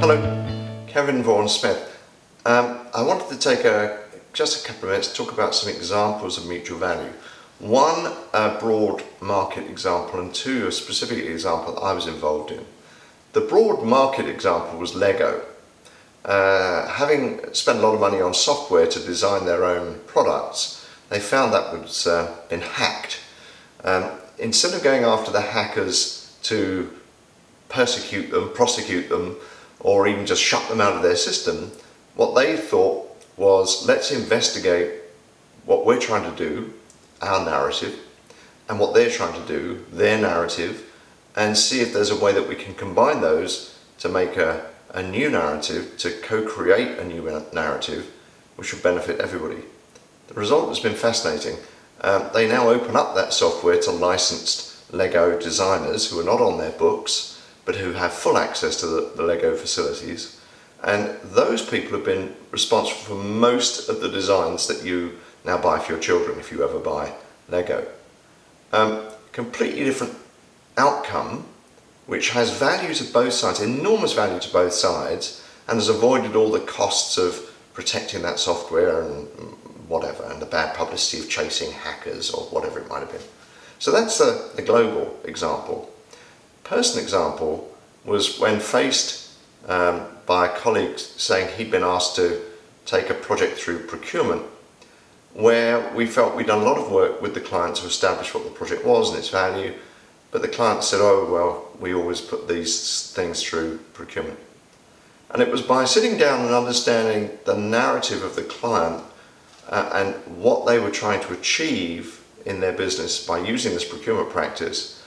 Hello, Kevin Vaughan-Smith. I wanted to take just a couple of minutes to talk about some examples of mutual value. One, a broad market example, and two, a specific example that I was involved in. The broad market example was Lego. Having spent a lot of money on software to design their own products, they found that was been hacked. Instead of going after the hackers to persecute them, prosecute them, or even just shut them out of their system, what they thought was, let's investigate what we're trying to do, our narrative, and what they're trying to do, their narrative, and see if there's a way that we can combine those to make a new narrative, to co-create a new narrative which will benefit everybody. The result has been fascinating. They now open up that software to licensed Lego designers who are not on their books but who have full access to the Lego facilities, and those people have been responsible for most of the designs that you now buy for your children if you ever buy Lego. Completely different outcome, which has value to both sides, enormous value to both sides, and has avoided all the costs of protecting that software and whatever, and the bad publicity of chasing hackers or whatever it might have been. So that's the global example. Personal example was when faced by a colleague saying he'd been asked to take a project through procurement, where we felt we'd done a lot of work with the client to establish what the project was and its value, but the client said, oh well, we always put these things through procurement. And it was by sitting down and understanding the narrative of the client and what they were trying to achieve in their business by using this procurement practice,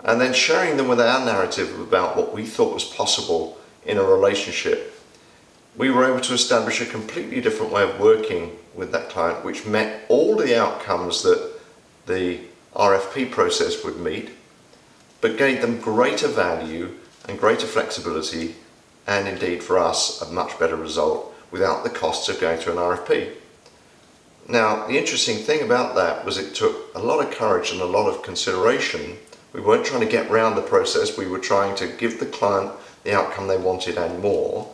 and then sharing them with our narrative about what we thought was possible in a relationship, we were able to establish a completely different way of working with that client, which met all the outcomes that the RFP process would meet, but gave them greater value and greater flexibility, and indeed for us a much better result without the costs of going through an RFP. Now, the interesting thing about that was it took a lot of courage and a lot of consideration. We weren't trying to get around the process, we were trying to give the client the outcome they wanted and more.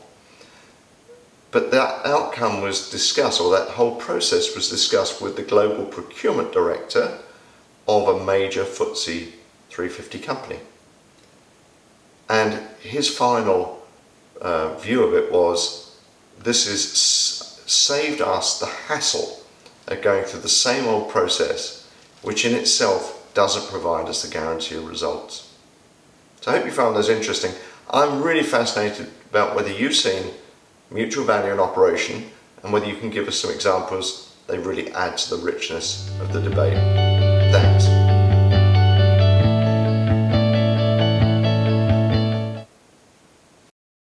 But that outcome was discussed, or that whole process was discussed with the global procurement director of a major FTSE 350 company. And his final view of it was, this has saved us the hassle of going through the same old process, which in itself doesn't provide us the guarantee of results. So I hope you found those interesting. I'm really fascinated about whether you've seen mutual value in operation and whether you can give us some examples. They really add to the richness of the debate. Thanks.